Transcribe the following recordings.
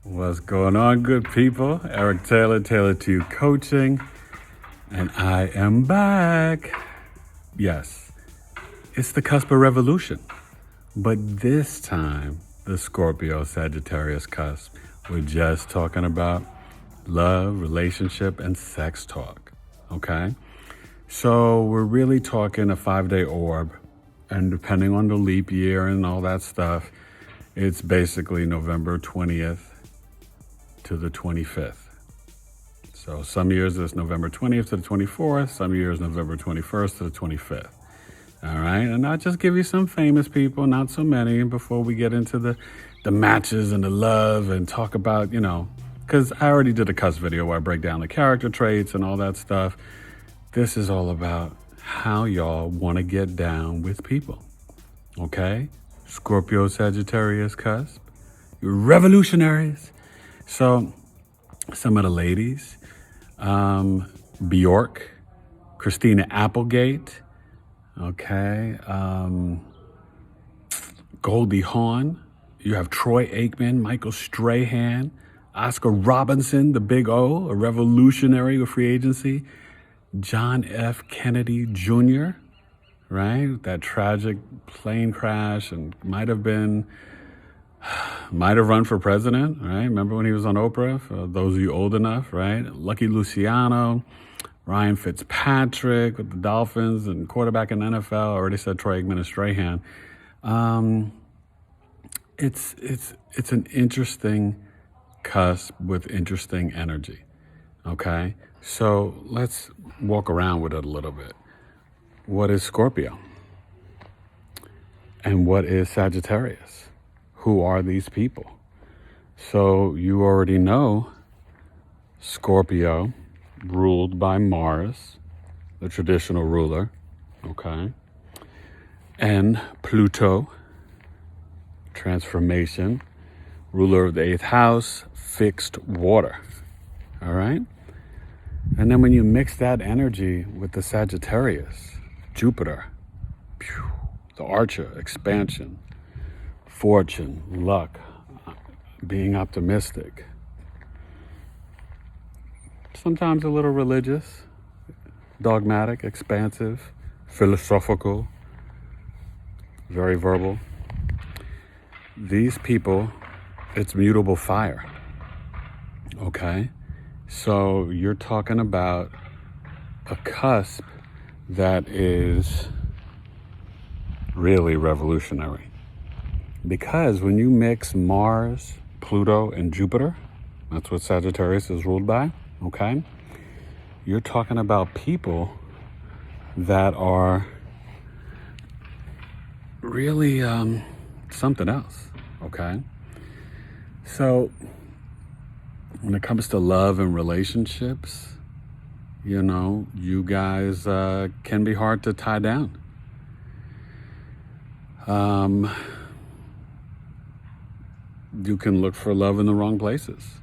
What's going on, good people? Eric Taylor, Taylor 2 Coaching, and I am back. Yes, it's the Cusp-of-Revolution, but this time, the Scorpio-Sagittarius cusp. We're just talking about love, relationship, and sex talk, okay? So we're really talking a 5-day orb, and depending on the leap year and all that stuff, it's basically November 20th to the 25th. So some years it's November 20th to the 24th, some years November 21st to the 25th. All right, and I'll just give you some famous people, not so many, before we get into the matches and the love and talk about, because I already did a Cusp video where I break down the character traits and all that stuff. This is all about how y'all want to get down with people, okay? Scorpio-Sagittarius cusp, you're revolutionaries. So some of the ladies, Bjork, Christina Applegate, okay, Goldie Hawn, you have Troy Aikman, Michael Strahan, Oscar Robinson, the Big O, a revolutionary with free agency, John F. Kennedy Jr., right? That tragic plane crash and might have run for president, right? Remember when he was on Oprah? For those of you old enough, right? Lucky Luciano, Ryan Fitzpatrick with the Dolphins and quarterback in the NFL. I already said Troy Aikman and Strahan. It's an interesting cusp with interesting energy, okay? So let's walk around with it a little bit. What is Scorpio? And what is Sagittarius? Who are these people? So you already know Scorpio, ruled by Mars, the traditional ruler, okay? And Pluto, transformation, ruler of the 8th house, fixed water, all right? And then when you mix that energy with the Sagittarius, Jupiter, the archer, expansion, fortune, luck, being optimistic, sometimes a little religious, dogmatic, expansive, philosophical, very verbal. These people, it's mutable fire, okay? So you're talking about a cusp that is really revolutionary. Because when you mix Mars, Pluto, and Jupiter, that's what Sagittarius is ruled by, okay? You're talking about people that are really something else, okay? So when it comes to love and relationships, you guys can be hard to tie down. You can look for love in the wrong places.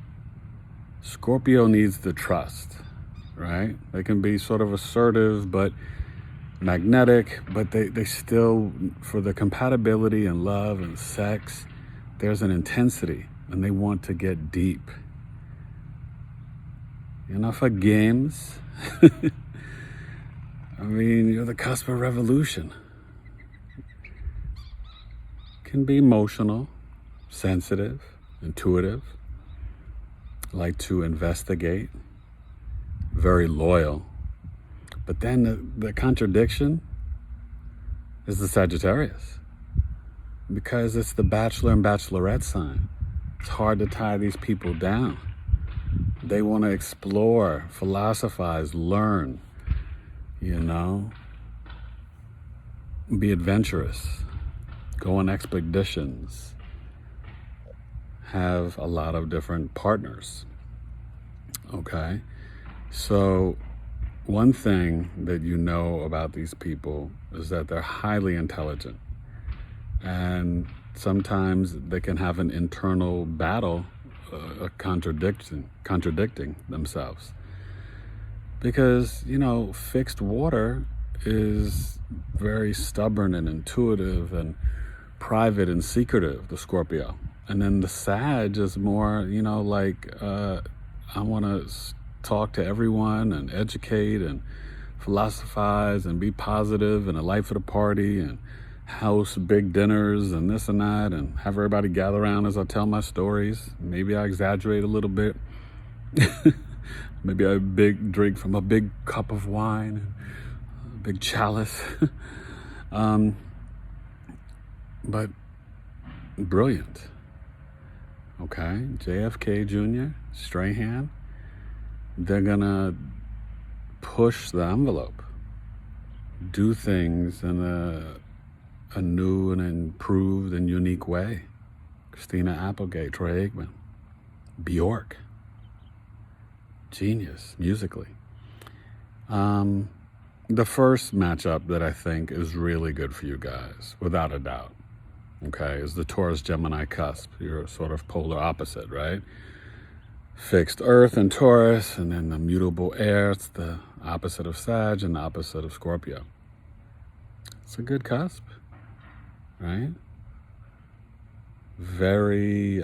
Scorpio needs the trust, right? They can be sort of assertive, but magnetic, but they still, for the compatibility and love and sex, there's an intensity and they want to get deep. You're not for games. I mean, you're the cusp of revolution. Can be emotional, sensitive, intuitive, like to investigate, very loyal. But then the contradiction is the Sagittarius, because it's the bachelor and bachelorette sign. It's hard to tie these people down. They want to explore, philosophize, learn, be adventurous, go on expeditions, have a lot of different partners, okay? So one thing that you know about these people is that they're highly intelligent, and sometimes they can have an internal battle contradicting themselves, because fixed water is very stubborn and intuitive and private and secretive, the Scorpio, And then the Sag is more, like I want to talk to everyone and educate and philosophize and be positive and a life of the party and house big dinners and this and that and have everybody gather around as I tell my stories. Maybe I exaggerate a little bit. Maybe I drink from a big cup of wine, a big chalice. But brilliant. Okay, JFK Jr., Strahan, they're gonna push the envelope, do things in a new and improved and unique way. Christina Applegate, Troy Aikman, Bjork, genius musically. The first matchup that I think is really good for you guys, without a doubt, okay, is the Taurus-Gemini cusp. You're sort of polar opposite, right? Fixed Earth and Taurus, and then the mutable air. It's the opposite of Sag and the opposite of Scorpio. It's a good cusp, right? Very,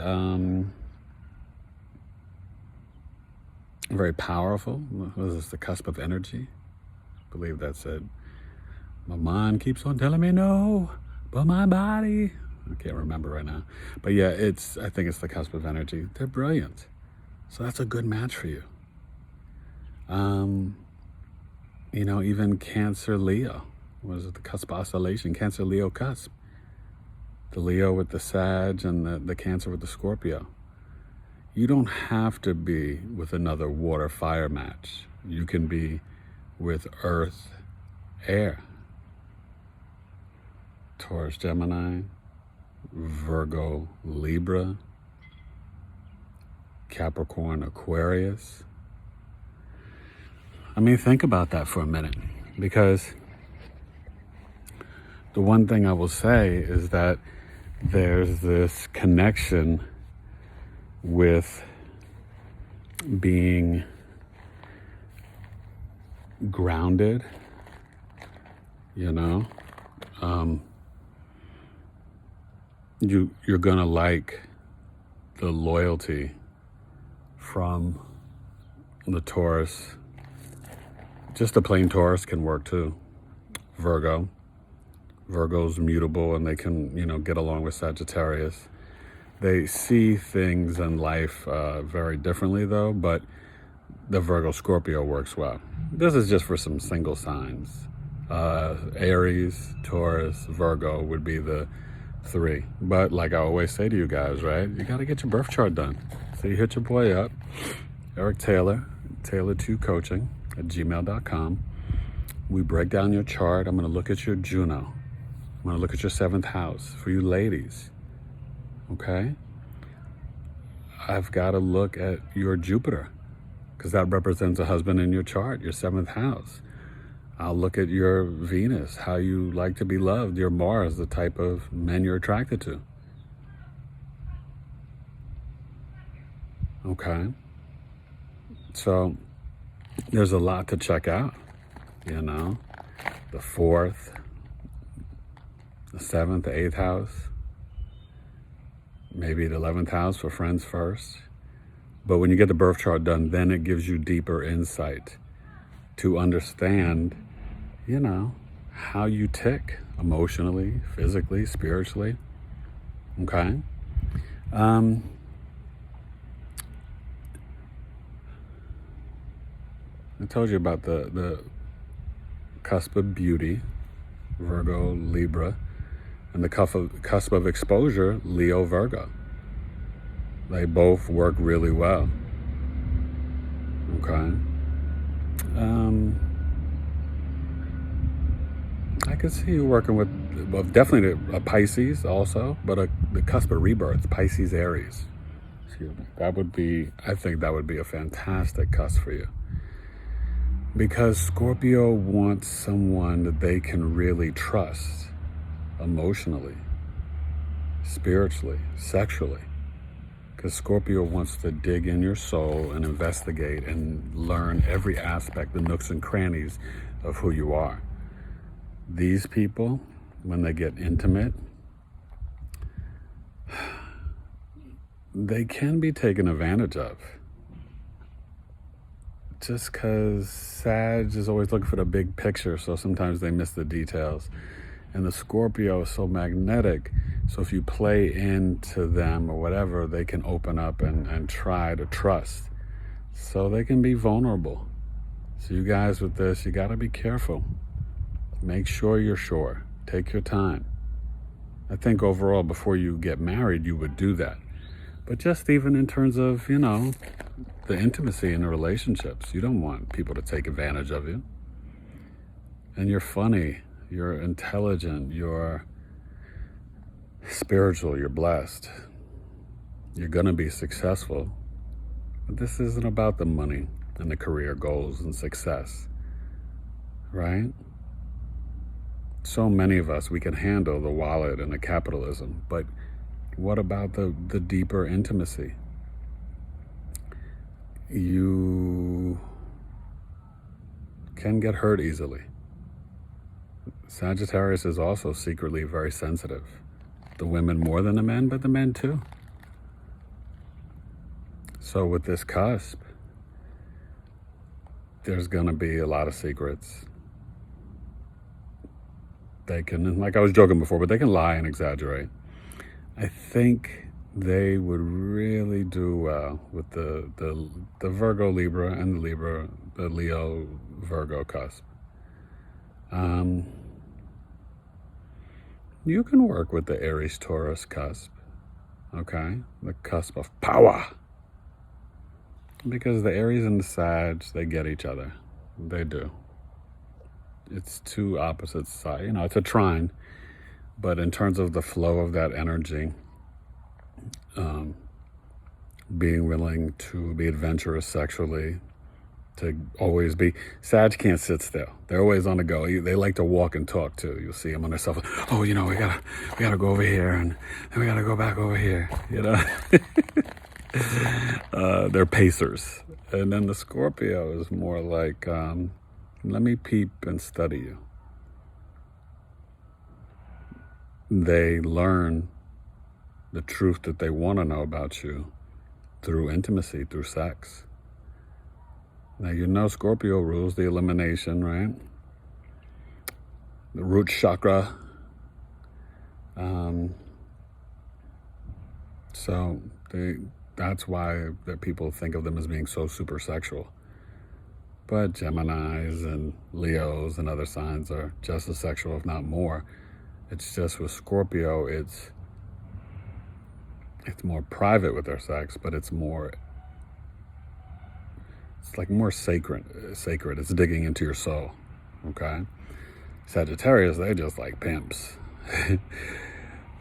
very powerful. What is this, the cusp of energy? I believe that's it. My mind keeps on telling me no, but my body, I can't remember right now. But yeah, I think it's the cusp of energy. They're brilliant. So that's a good match for you. Even Cancer Leo. What is it? The cusp oscillation. Cancer Leo cusp. The Leo with the Sag and the Cancer with the Scorpio. You don't have to be with another water fire match. You can be with earth air. Taurus Gemini, Virgo Libra, Capricorn Aquarius. I mean, think about that for a minute, because the one thing I will say is that there's this connection with being grounded, you're gonna like the loyalty from the Taurus. Just a plain Taurus can work too. Virgo's mutable, and they can, get along with Sagittarius. They see things in life very differently though, but the Virgo Scorpio works well. This is just for some single signs. Aries, Taurus, Virgo would be the 3. But like I always say to you guys, right? You got to get your birth chart done. So you hit your boy up, Eric Taylor, Taylor2Coaching @gmail.com. We break down your chart. I'm going to look at your Juno. I'm going to look at your 7th house for you ladies. Okay? I've got to look at your Jupiter, because that represents a husband in your chart, your 7th house. I'll look at your Venus, how you like to be loved, your Mars, the type of men you're attracted to. Okay? So there's a lot to check out, the 4th, the 7th, the 8th house, maybe the 11th house for friends first. But when you get the birth chart done, then it gives you deeper insight to understand, how you tick emotionally, physically, spiritually. Okay? I told you about the cusp of beauty, Virgo, Libra, and the cusp of exposure, Leo, Virgo. They both work really well. Okay. I could see you working with, well, definitely a Pisces also, but the cusp of rebirth, Pisces, Aries. Excuse me. I think that would be a fantastic cusp for you. Because Scorpio wants someone that they can really trust emotionally, spiritually, sexually. Because Scorpio wants to dig in your soul and investigate and learn every aspect, the nooks and crannies of who you are. These people, when they get intimate, they can be taken advantage of. Just because Sag is always looking for the big picture, so sometimes they miss the details. And the Scorpio is so magnetic, so if you play into them or whatever, they can open up and try to trust. So they can be vulnerable. So you guys with this, you got to be careful. Make sure you're sure. Take your time. I think overall, before you get married, you would do that. But just even in terms of, the intimacy in the relationships, you don't want people to take advantage of you. And you're funny, you're intelligent, you're spiritual, you're blessed. You're going to be successful. But this isn't about the money and the career goals and success, right? So many of us, we can handle the wallet and the capitalism, but what about the deeper intimacy? You can get hurt easily. Sagittarius is also secretly very sensitive. The women more than the men, but the men too. So with this cusp, there's going to be a lot of secrets. They can, like I was joking before, but they can lie and exaggerate. I think they would really do well with the Virgo Libra and the Leo Virgo cusp. You can work with the Aries Taurus cusp, okay? The cusp of power. Because the Aries and the Sag, they get each other. They do. It's two opposite sides. It's a trine. But in terms of the flow of that energy, being willing to be adventurous sexually, to always be, Sag can't sit still. They're always on the go. They like to walk and talk too. You'll see them on their cell phone. Oh, we gotta go over here, and then we gotta go back over here. They're pacers. And then the Scorpio is more like, let me peep and study you. They learn the truth that they want to know about you through intimacy, through sex. Now, Scorpio rules the elimination, right? The root chakra. So that's why that people think of them as being so super sexual. But Geminis and Leos and other signs are just as sexual, if not more. It's just with Scorpio, it's more private with their sex, but it's like more sacred. It's digging into your soul, okay? Sagittarius, they just like pimps.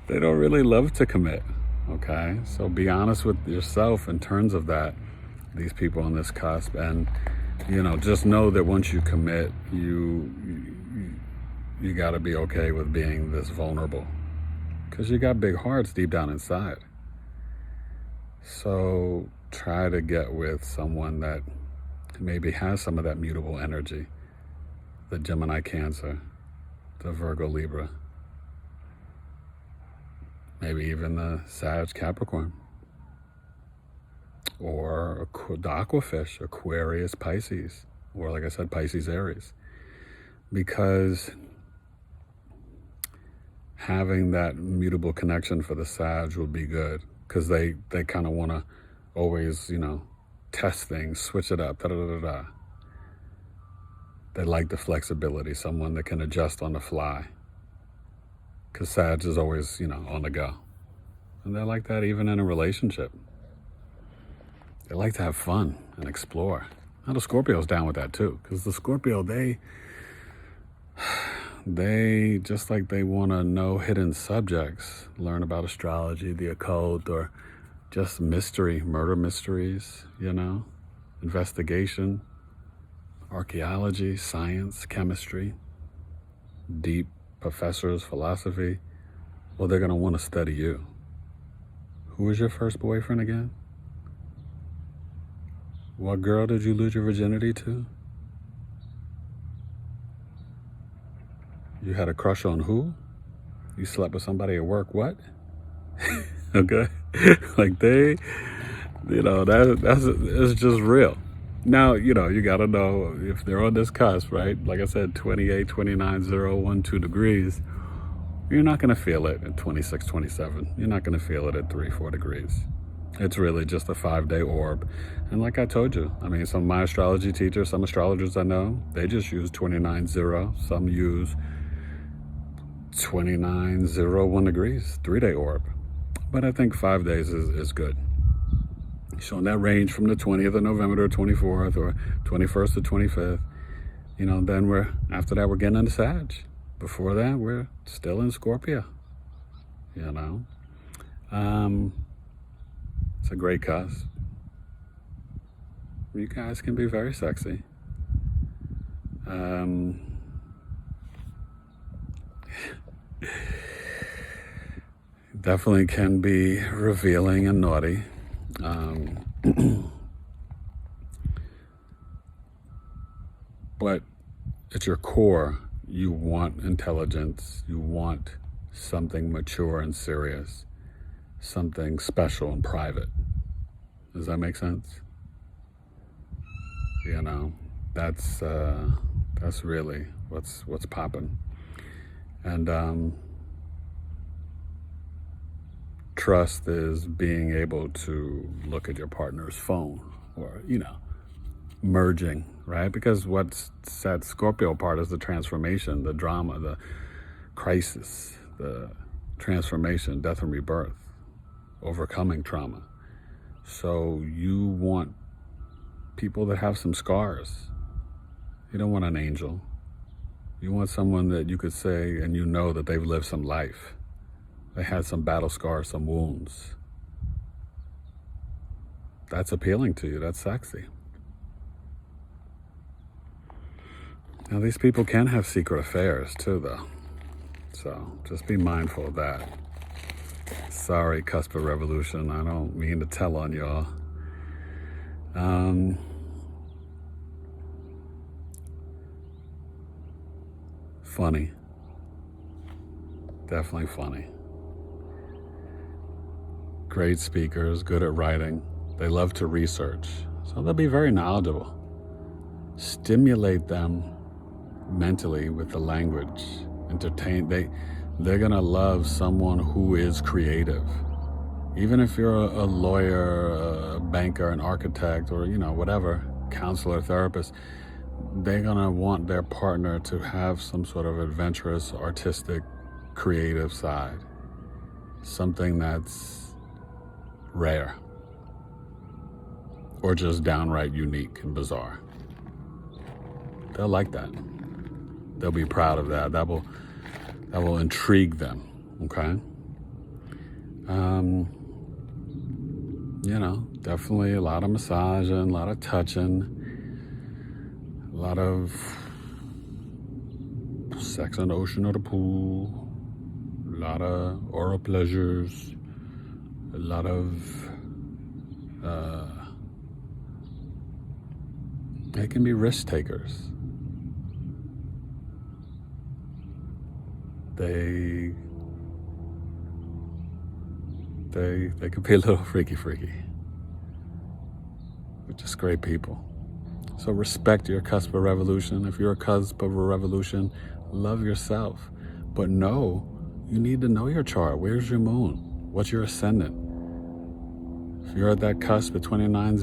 They don't really love to commit, okay? So be honest with yourself in terms of that, these people on this cusp, and just know that once you commit, you got to be okay with being this vulnerable, because you got big hearts deep down inside. So try to get with someone that maybe has some of that mutable energy, the Gemini Cancer, the Virgo Libra, maybe even the Sag Capricorn, or the Aquafish, Aquarius Pisces, or like I said, Pisces Aries. Because having that mutable connection for the Sag will be good, because they kind of want to always, test things, switch it up, da-da-da-da-da. They like the flexibility, someone that can adjust on the fly, because Sag is always, on the go. And they're like that even in a relationship. They like to have fun and explore. Now the Scorpio's down with that too, because the Scorpio, they just like they want to know hidden subjects, learn about astrology, the occult, or just murder mysteries, investigation, archaeology, science, chemistry, deep professors, philosophy. Well, they're going to want to study you. Who was your first boyfriend again? What girl did you lose your virginity to? You had a crush on who? You slept with somebody at work, what? Okay? Like that's just real. Now, you got to know if they're on this cusp, right? Like I said, 28, 29, 0, 1, 2 degrees. You're not going to feel it at 26, 27. You're not going to feel it at 3, 4 degrees. It's really just a 5-day orb. And like I told you, I mean, some of my astrology teachers, some astrologers I know, they just use 29, 0. Some use 29, 0, 1 degrees, 3-day orb. But I think 5 days is good. So in that range from the 20th of November to 24th or 21st to 25th, then after that, we're getting into Sag. Before that, we're still in Scorpio, It's a great cusp. You guys can be very sexy. Definitely can be revealing and naughty. But at your core, you want intelligence, you want something mature and serious, something special and private. Does that make sense? That's really what's popping. And trust is being able to look at your partner's phone or, merging, right? Because what's that Scorpio part is the transformation, the drama, the crisis, the transformation, death and rebirth, overcoming trauma. So you want people that have some scars. You don't want an angel. You want someone that you could say and that they've lived some life. They had some battle scars, some wounds. That's appealing to you. That's sexy. Now, these people can have secret affairs too, though. So just be mindful of that. Sorry, CuspofRevolution. I don't mean to tell on y'all. Funny. Definitely funny. Great speakers, good at writing. They love to research. So they'll be very knowledgeable. Stimulate them mentally with the language. Entertain. They're going to love someone who is creative. Even if you're a lawyer, a banker, an architect, or, whatever, counselor, therapist, they're going to want their partner to have some sort of adventurous, artistic, creative side. Something that's rare. Or just downright unique and bizarre. They'll like that. They'll be proud of that. That will intrigue them, okay? Definitely a lot of massaging, a lot of touching, a lot of sex in the ocean or the pool, a lot of oral pleasures, a lot of, they can be risk takers. They could be a little freaky. But just great people. So respect your cusp of revolution. If you're a cusp of a revolution, love yourself. But you need to know your chart. Where's your moon? What's your ascendant? If you're at that cusp at 29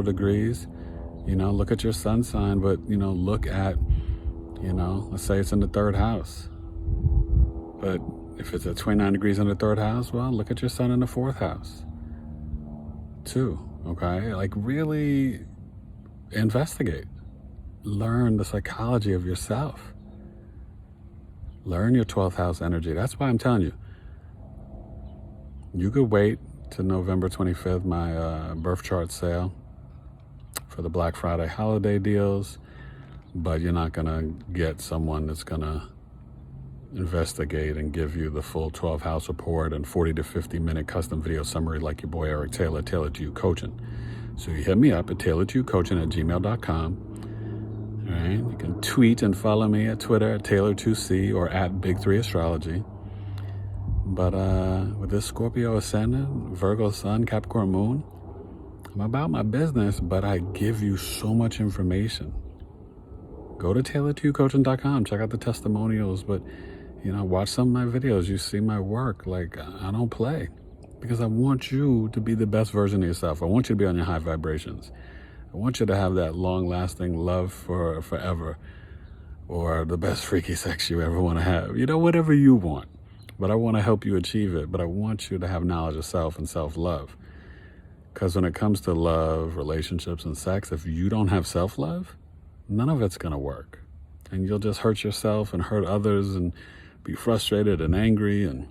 degrees, look at your sun sign, but, look at, let's say it's in the 3rd house. But if it's at 29 degrees in the 3rd house, well, look at your sun in the 4th house, too, okay? Like, really investigate. Learn the psychology of yourself. Learn your 12th house energy. That's why I'm telling you. You could wait to November 25th, my birth chart sale for the Black Friday holiday deals, but you're not going to get someone that's going to investigate and give you the full 12 house report and 40 to 50 minute custom video summary like your boy Eric Taylor, Tailored to You Coaching. So you hit me up at tailoredtoyoucoaching@gmail.com. All right, you can tweet and follow me at Twitter at Taylor2C or at Big3Astrology. But with this Scorpio ascendant, Virgo sun, Capricorn moon, I'm about my business, but I give you so much information. Go to tailoredtoyoucoaching.com, check out the testimonials, but watch some of my videos. You see my work. Like, I don't play, because I want you to be the best version of yourself. I want you to be on your high vibrations. I want you to have that long-lasting love for forever, or the best freaky sex you ever want to have. Whatever you want. But I want to help you achieve it. But I want you to have knowledge of self and self-love. Because when it comes to love, relationships, and sex, if you don't have self-love, none of it's going to work. And you'll just hurt yourself and hurt others and be frustrated and angry. And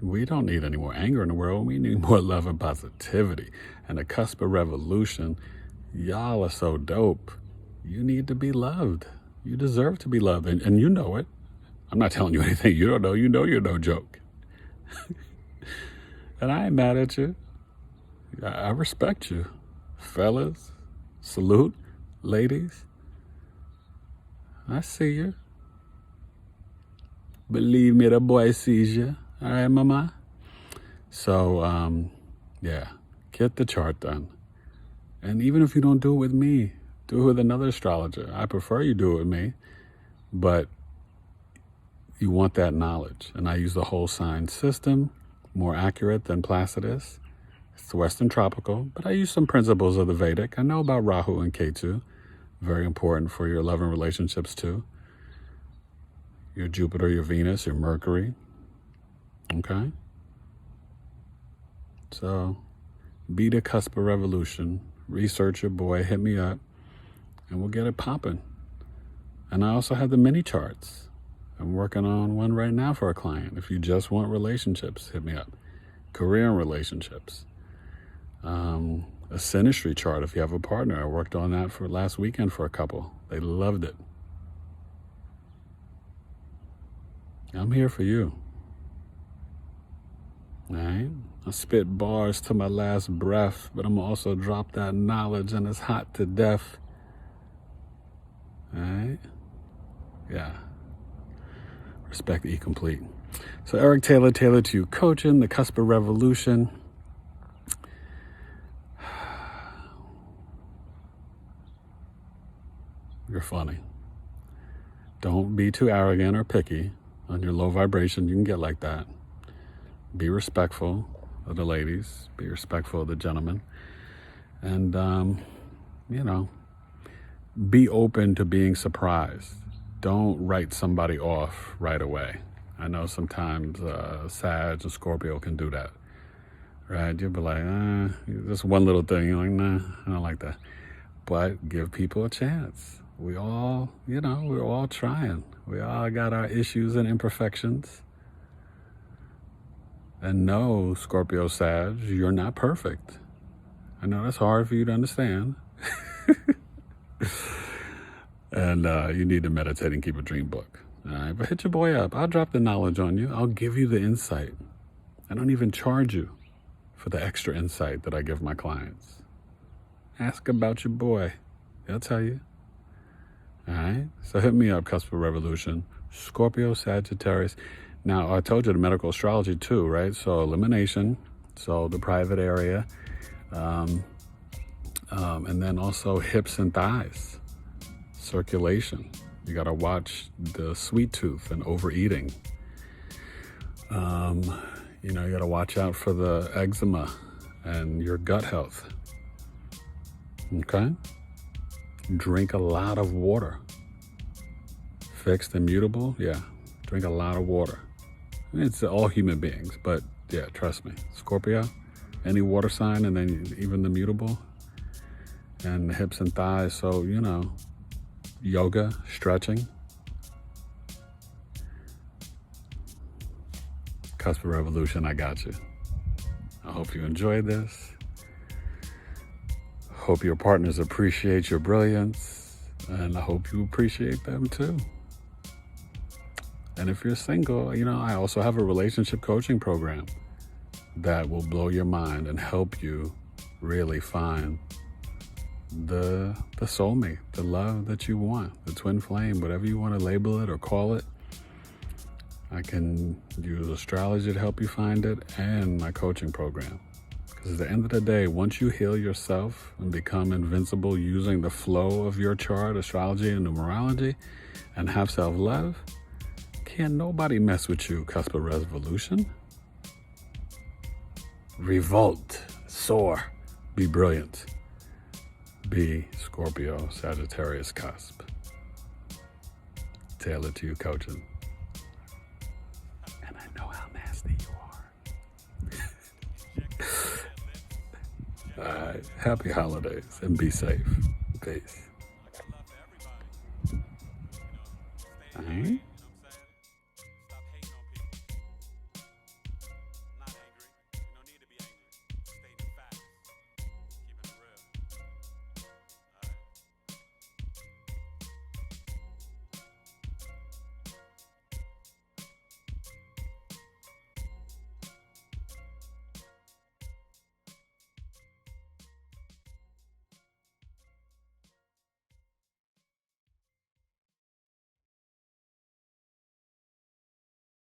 we don't need any more anger in the world. We need more love and positivity. And the Cusp of Revolution, y'all are so dope. You need to be loved. You deserve to be loved. And you know it. I'm not telling you anything you don't know. You know you're no joke. And I ain't mad at you. I respect you. Fellas, salute. Ladies, I see you. Believe me, the boy sees you. All right, mama? So, yeah, get the chart done. And even if you don't do it with me, do it with another astrologer. I prefer you do it with me, but you want that knowledge. And I use the whole sign system, more accurate than Placidus. It's Western tropical, but I use some principles of the Vedic. I know about Rahu and Ketu, very important for your love and relationships too. Your Jupiter, your Venus, your Mercury. Okay? So, be the Cusp of Revolution. Research your boy, hit me up, and we'll get it popping. And I also have the mini charts. I'm working on one right now for a client. If you just want relationships, hit me up. Career and relationships. A synastry chart if you have a partner. I worked on that for last weekend for a couple. They loved it. I'm here for you. All right? I spit bars to my last breath, but I'm also drop that knowledge and it's hot to death. All right? Yeah. Respect E complete. So Eric Taylor, Tailored to You Coaching, the Cusp of Revolution. You're funny. Don't be too arrogant or picky on your low vibration. You can get like that. Be respectful of the ladies. Be respectful of the gentlemen. And, be open to being surprised. Don't write somebody off right away. I know sometimes Sag and Scorpio can do that. Right? You'll be like, just one little thing. You're like, nah, I don't like that. But give people a chance. We all, we're all trying. We all got our issues and imperfections. And no, Scorpio Sag, you're not perfect. I know that's hard for you to understand. And you need to meditate and keep a dream book. All right, but hit your boy up. I'll drop the knowledge on you. I'll give you the insight. I don't even charge you for the extra insight that I give my clients. Ask about your boy. They'll tell you. All right, so hit me up, Cusp of Revolution, Scorpio-Sagittarius. Now, I told you the medical astrology too, right? So elimination, so the private area, and then also hips and thighs, circulation. You got to watch the sweet tooth and overeating. You got to watch out for the eczema and your gut health. Okay? Drink a lot of water. Fixed and mutable, yeah. Drink a lot of water. It's all human beings, but yeah, trust me. Scorpio, any water sign, and then even the mutable, and the hips and thighs. So, yoga, stretching. Cusp of Revolution, I got you. I hope you enjoyed this. Hope your partners appreciate your brilliance, and I hope you appreciate them too. And if you're single, I also have a relationship coaching program that will blow your mind and help you really find the soulmate, the love that you want, the twin flame, whatever you want to label it or call it. I can use astrology to help you find it and my coaching program. Because at the end of the day, once you heal yourself and become invincible using the flow of your chart, astrology and numerology, and have self-love, can't nobody mess with you, Cusp of Revolution. Revolt, soar, be brilliant. Be Scorpio-Sagittarius cusp. Tailored to you coaching. And I know how nasty you are. All right, happy holidays and be safe. Peace.